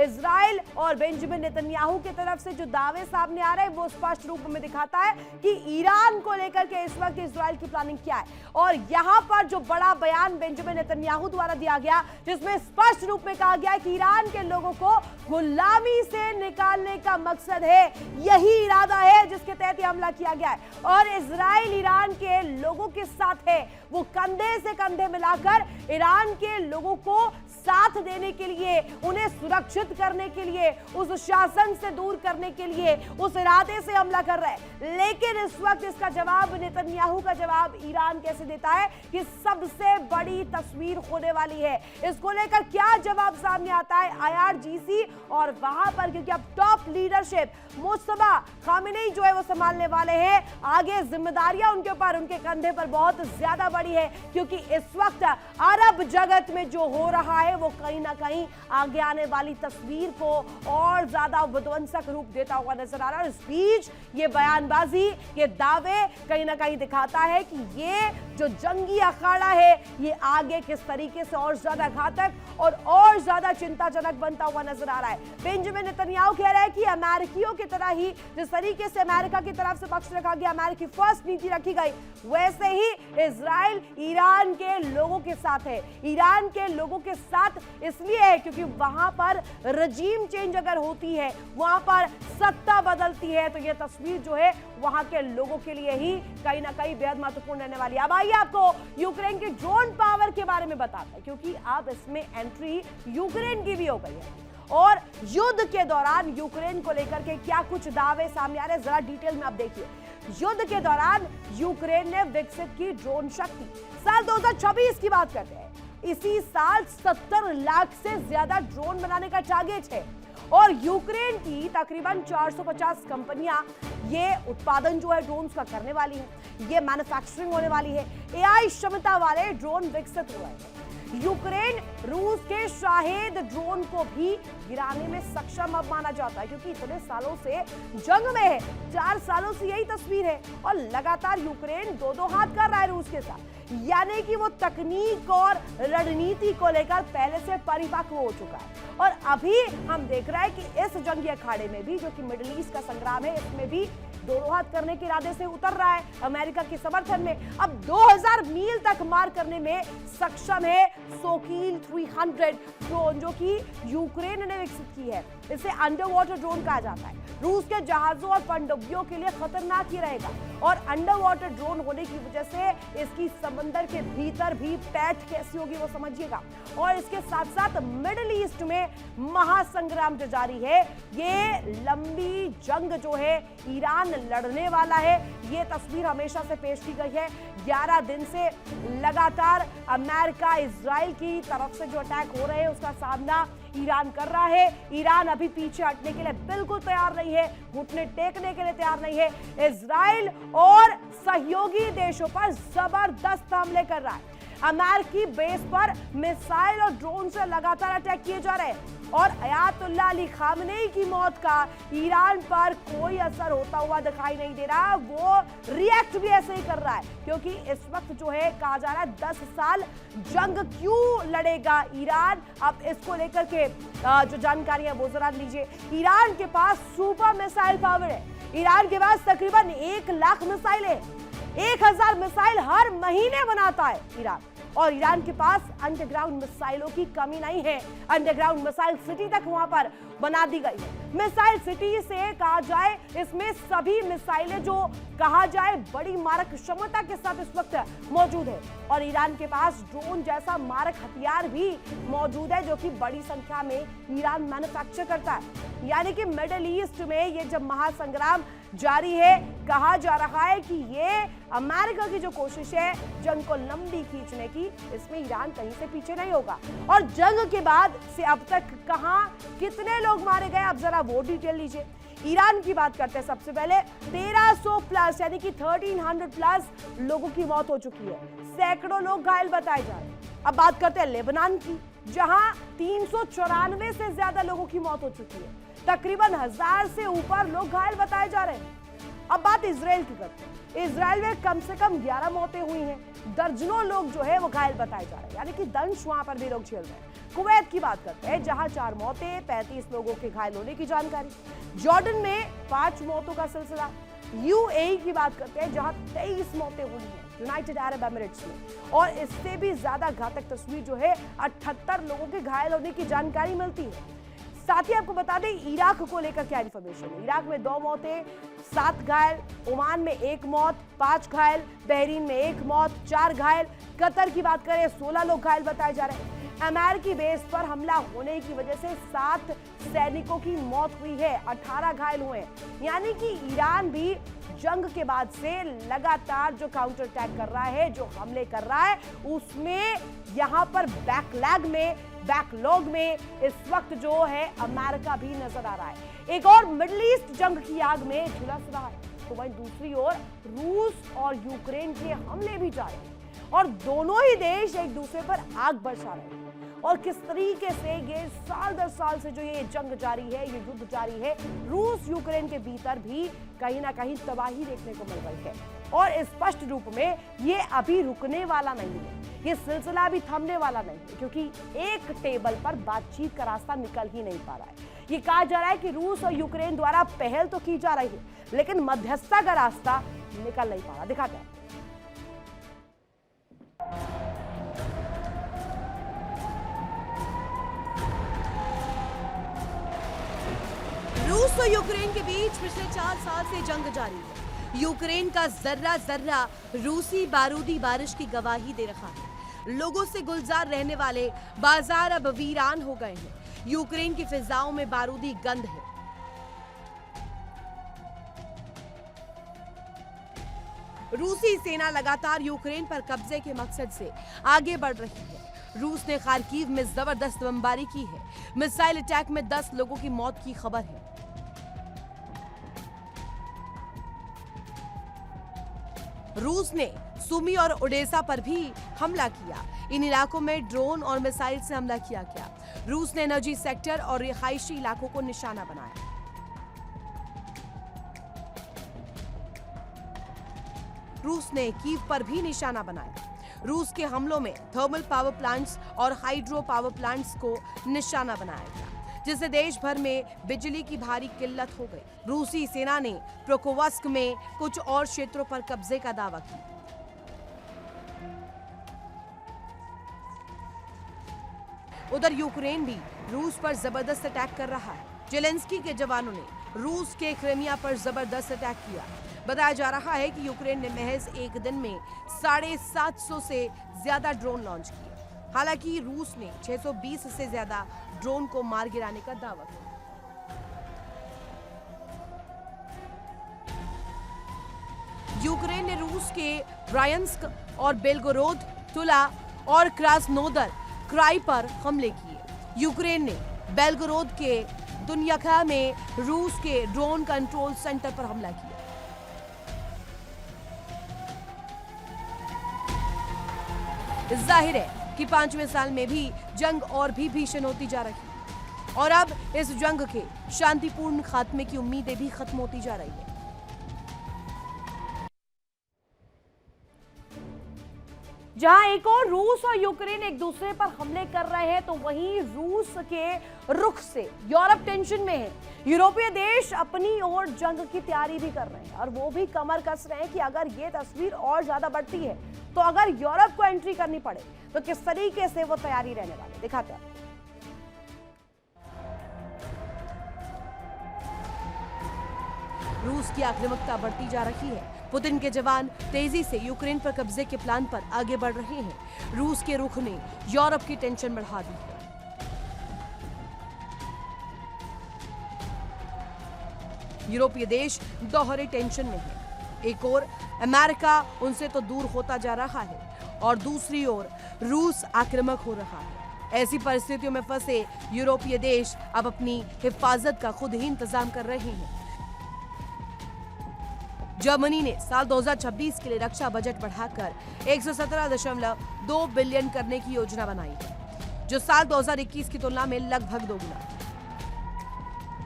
Israel और Benjamin Netanyahu की तरफ से जो दावे सामने आ रहे हैं वो स्पष्ट रूप में दिखाता है कि ईरान को लेकर के इस वक्त इजराइल की प्लानिंग क्या है। और यहां पर जो बड़ा बयान बेंजामिन नेतन्याहू द्वारा दिया गया, जिसमें स्पष्ट रूप में कहा गया कि ईरान के लोगों को गुलामी से निकालने का मकसद है, यही इरादा है जिसके तहत यह हमला किया गया है। और इजराइल ईरान के लोगों के साथ है, वो कंधे से कंधे मिलाकर ईरान के लोगों को साथ देने के लिए, उन्हें सुरक्षित करने के लिए, उस शासन से दूर करने के लिए, उस इरादे से हमला कर रहा है। लेकिन इस वक्त इसका जवाब, नेतन्याहू का जवाब ईरान कैसे देता है कि सबसे बड़ी तस्वीर होने वाली है। इसको लेकर क्या जवाब सामने आता है IRGC और वहां पर, क्योंकि अब टॉप लीडरशिप मुस्तफा खामेनी जो है वो संभालने वाले हैं। आगे जिम्मेदारियां उनके ऊपर, उनके कंधे पर बहुत ज्यादा बड़ी है, क्योंकि इस वक्त अरब जगत में जो हो रहा है वो कहीं ना कहीं आगे आने वाली तस्वीर को और ज्यादा विध्वंसक रूप देता हुआ नजर आ रहा है। इस बीच ये बयानबाजी, ये दावे कहीं ना कहीं दिखाता है कि ये जो जंगी अखाड़ा है ये आगे किस तरीके से और ज्यादा घातक और ज्यादा चिंताजनक बनता हुआ नजर आ रहा है। बेंजामिन नेतन्याहू कह रहे हैं कि अमेरिकियों की तरह ही, जिस तरीके से अमेरिका की तरफ से पक्ष रखा गया, अमेरिकी फर्स्ट नीति रखी गई, वैसे ही इजराइल ईरान के लोगों के साथ है। ईरान के लोगों के साथ इसलिए है क्योंकि वहां पर रजीम चेंज अगर होती है, वहां पर सत्ता बदलती है, तो यह तस्वीर जो है वहां के लोगों के लिए ही कहीं ना कहीं बेहद महत्वपूर्ण रहने वाली है। अब आइए आपको यूक्रेन के ड्रोन पावर के बारे में बताते हैं, क्योंकि अब इसमें एंट्री यूक्रेन की भी हो गई है। और युद्ध के दौरान यूक्रेन को लेकर के क्या कुछ दावे सामने आ रहे हैं, जरा डिटेल में आप देखिए। युद्ध के दौरान यूक्रेन ने विकसित की ड्रोन शक्ति। साल 2026 की बात करते हैं, इसी साल 70 लाख से ज्यादा ड्रोन बनाने का टारगेट है। और यूक्रेन की तकरीबन 450 कंपनियां ये उत्पादन जो है ड्रोन का करने वाली हैं, ये मैन्युफैक्चरिंग होने वाली है। AI क्षमता वाले ड्रोन विकसित हुए हैं। यूक्रेन रूस के शाहेद ड्रोन को भी गिराने में सक्षम अब माना जाता है, क्योंकि इतने सालों से जंग में है, 4 सालों से यही तस्वीर है और लगातार यूक्रेन दो हाथ कर रहा है रूस के साथ। यानी कि वो तकनीक और रणनीति को लेकर पहले से परिपक्व हो चुका है। और अभी हम देख रहे हैं कि इस जंगी अखाड़े में भी, जो कि मिडिल ईस्ट का संग्राम है, इसमें भी दोनों हाथ करने के इरादे से उतर रहा है अमेरिका के समर्थन में। अब 2000 मील तक मार करने में सक्षम है सोकील 300 ड्रोन, जो कि यूक्रेन ने विकसित की है। इसे अंडर वाटर ड्रोन कहा जाता है। रूस के जहाजों और पनडुब्बियों के लिए खतरनाक ही रहेगा, और अंडर वाटर ड्रोन होने की वजह से इसकी समंदर के भीतर भी पैठ कैसी होगी वो समझिएगा। और इसके साथ साथ मिडिल ईस्ट में महासंग्राम जो जारी है, ये लंबी जंग जो है ईरान लड़ने वाला है, ये तस्वीर हमेशा से पेश की गई है। 11 दिन से लगातार अमेरिका इजराइल की तरफ से जो अटैक हो रहे हैं उसका सामना ईरान कर रहा है। ईरान अभी पीछे हटने के लिए बिल्कुल तैयार नहीं है, घुटने टेकने के लिए तैयार नहीं है। इजराइल और सहयोगी देशों पर जबरदस्त हमले कर रहा है। अमेरिकी बेस पर मिसाइल और ड्रोन से लगातार अटैक किए जा रहे हैं। और अयातुल्लाह अली खामेनी की मौत का ईरान पर कोई असर होता हुआ दिखाई नहीं दे रहा। वो रिएक्ट भी ऐसे ही कर रहा है, क्योंकि इस वक्त जो है कहा जा रहा है 10 साल जंग क्यों लड़ेगा ईरान। अब इसको लेकर के जो जानकारी है वो जरा लीजिए। ईरान के पास सुपर मिसाइल पावर है। ईरान के पास तकरीबन 1 लाख मिसाइल है। 1000 मिसाइल हर महीने बनाता है ईरान। और ईरान के पास अंडरग्राउंड मिसाइलों की कमी नहीं है। अंडरग्राउंड मिसाइल सिटी तक वहां पर बना दी गई है। मिसाइल सिटी से कहा जाए, इसमें सभी मिसाइलें जो कहा जाए बड़ी मारक क्षमता के साथ इस वक्त मौजूद है। और ईरान के पास ड्रोन जैसा मारक हथियार भी मौजूद है, जो कि बड़ी संख्या में ईरान मैन्युफैक्चर करता है। यानी कि मिडिल ईस्ट में ये जब महासंग्राम जारी है, कहा जा रहा है कि ये अमेरिका की जो कोशिश है जंग को लंबी खींचने की, इसमें ईरान कहीं से पीछे नहीं होगा। और जंग के बाद से अब तक कहां कितने लोग मारे गए, अब जरा वो डिटेल लीजिए। ईरान की बात करते हैं सबसे पहले। 1300 प्लस यानी कि 1300 प्लस लोगों की मौत हो चुकी है। सैकड़ों लोग घायल बताए जा रहे हैं। अब बात करते हैं लेबनान की, जहां 394 से ज्यादा लोगों की मौत हो चुकी है। तकरीबन 1000 से ऊपर लोग घायल बताए जा रहे हैं। अब बात इसराइल की करते हैं। इसराइल में कम से कम 11 मौतें हुई हैं, दर्जनों लोग जो है वो घायल बताए जा रहे हैं, यानी कि दंश वहां पर भी लोग झेल रहे हैं। कुवैत की बात करते हैं, जहां 4 मौतें, 35 लोगों के घायल होने की जानकारी। जॉर्डन में 5 मौतों का सिलसिला। यूएई की बात करते हैं, जहां 23 मौतें हुई हैं यूनाइटेड अरब एमिरेट्स में, और इससे भी ज्यादा घातक तस्वीर जो है 78 लोगों के घायल होने की जानकारी मिलती है। साथ ही आपको बता दें इराक को लेकर क्या इन्फॉर्मेशन है। इराक में 2 मौतें, 7 घायल, ओमान में 1 मौत, 5 घायल, बहरीन में 1 मौत, 4 घायल। कतर की बात करें 16 लोग घायल बताए जा रहे हैं। अमेरिकी बेस पर हमला होने की वजह से 7 सैनिकों की मौत हुई है, 18 घायल हुए हैं। यानी कि ईरान भी जंग के बाद से लगातार जो काउंटर अटैक कर रहा है, जो हमले कर रहा है, उसमें यहां पर बैकलॉग में इस वक्त जो है अमेरिका भी नजर आ रहा है। एक और मिडिल ईस्ट जंग की आग में झुलस रहा है, तो वहीं दूसरी ओर रूस और यूक्रेन के हमले भी जारी हैं और दोनों ही देश एक दूसरे पर आग बरसा रहे हैं। और किस तरीके से ये साल दर साल से जो ये जंग जारी है, ये युद्ध जारी है, रूस यूक्रेन के भीतर भी कहीं ना कहीं तबाही देखने को मिल रही है। और स्पष्ट रूप में ये अभी रुकने वाला नहीं है, ये सिलसिला अभी थमने वाला नहीं है, क्योंकि एक टेबल पर बातचीत का रास्ता निकल ही नहीं पा रहा है। ये कहा जा रहा है कि रूस और यूक्रेन द्वारा पहल तो की जा रही है, लेकिन मध्यस्थता का रास्ता निकल नहीं पा रहा। दिखाते हैं। रूस और यूक्रेन के बीच पिछले 4 साल से जंग जारी है। यूक्रेन का जर्रा जर्रा रूसी बारूदी बारिश की गवाही दे रहा है। लोगों से गुलजार रहने वाले बाजार अब वीरान हो गए हैं। यूक्रेन की फिजाओं में बारूदी गंध है। रूसी सेना लगातार यूक्रेन पर कब्जे के मकसद से आगे बढ़ रही है। रूस ने खार्किव में जबरदस्त बमबारी की है। मिसाइल अटैक में 10 लोगों की मौत की खबर है। रूस ने सुमी और ओडेसा पर भी हमला किया। इन इलाकों में ड्रोन और मिसाइल से हमला किया गया। रूस ने एनर्जी सेक्टर और रिहायशी इलाकों को निशाना बनाया। रूस ने कीव पर भी निशाना बनाया। रूस के हमलों में थर्मल पावर प्लांट्स और हाइड्रो पावर प्लांट्स को निशाना बनाया गया, जिससे देश भर में बिजली की भारी किल्लत हो गई। रूसी सेना ने प्रोकोवस्क में कुछ और क्षेत्रों पर कब्जे का दावा किया। उधर यूक्रेन भी रूस पर जबरदस्त अटैक कर रहा है। जेलेंस्की के जवानों ने रूस के क्रीमिया पर जबरदस्त अटैक किया। बताया जा रहा है कि यूक्रेन ने महज एक दिन में 750 से ज्यादा ड्रोन लॉन्च किए। हालांकि रूस ने 620 से ज्यादा ड्रोन को मार गिराने का दावा किया। यूक्रेन ने रूस के ब्रायंस्क और बेलगोरोद, तुला और क्रास्नोदर क्राई पर हमले किए। यूक्रेन ने बेलगोरोद के दुनियाखा में रूस के ड्रोन कंट्रोल सेंटर पर हमला किया। जाहिर है कि 5वें साल में भी जंग और भी भीषण होती जा रही है और अब इस जंग के शांतिपूर्ण खात्मे की उम्मीदें भी खत्म होती जा रही है। जहां एक और रूस और यूक्रेन एक दूसरे पर हमले कर रहे हैं, तो वहीं रूस के रुख से यूरोप टेंशन में है। यूरोपीय देश अपनी ओर जंग की तैयारी भी कर रहे हैं और वो भी कमर कस रहे हैं कि अगर ये तस्वीर और ज्यादा बढ़ती है तो अगर यूरोप को एंट्री करनी पड़े तो किस तरीके से वो तैयारी रहने वाली। दिखाते हैं। रूस की आक्रामकता बढ़ती जा रही है। पुतिन के जवान तेजी से यूक्रेन पर कब्जे के प्लान पर आगे बढ़ रहे हैं। रूस के रुख ने यूरोप की टेंशन बढ़ा दी है। यूरोपीय देश दोहरे टेंशन में है। एक ओर अमेरिका उनसे तो दूर होता जा रहा है और दूसरी ओर रूस आक्रामक हो रहा है। ऐसी परिस्थितियों में फंसे यूरोपीय देश अब अपनी हिफाजत का खुद ही इंतजाम कर रहे हैं। जर्मनी ने साल 2026 के लिए रक्षा बजट बढ़ाकर 117.2 बिलियन करने की योजना बनाई है, जो साल 2021 की तुलना में लगभग दोगुना।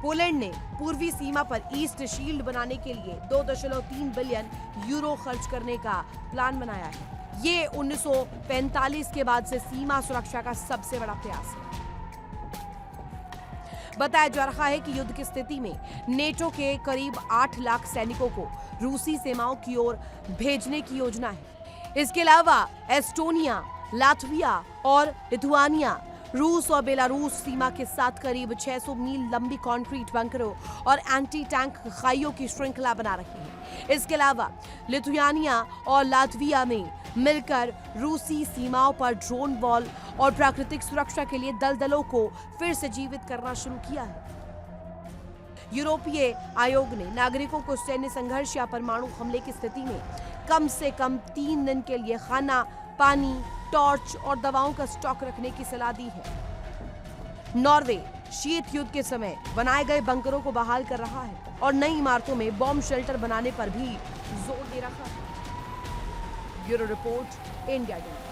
पोलैंड ने पूर्वी सीमा पर ईस्ट शील्ड बनाने के लिए 2.3 बिलियन यूरो खर्च करने का प्लान बनाया है। ये 1945 के बाद से सीमा सुरक्षा का सबसे बड़ा प्रयास है। बताया जा रहा है कि युद्ध की स्थिति में नेटो के करीब 8 लाख सैनिकों को रूसी सीमाओं की ओर भेजने की योजना है। इसके अलावा एस्टोनिया, लातविया और लिथुआनिया रूस और बेलारूस सीमा के साथ करीब 600 मील लंबी कंक्रीट बंकरों और एंटी टैंक खाइयों की श्रृंखला बना रही है। इसके अलावा लिथुआनिया और लातविया में मिलकर रूसी सीमाओं पर ड्रोन वॉल और प्राकृतिक सुरक्षा के लिए दलदलों को फिर से जीवित करना शुरू किया है। यूरोपीय आयोग ने नागरिकों को सैन्य संघर्ष या परमाणु हमले की स्थिति में कम से कम 3 दिन के लिए खाना, पानी, टॉर्च और दवाओं का स्टॉक रखने की सलाह दी है। नॉर्वे शीत युद्ध के समय बनाए गए बंकरों को बहाल कर रहा है और नई इमारतों में बॉम्ब शेल्टर बनाने पर भी जोर दे रहा है। Bureau report, India today.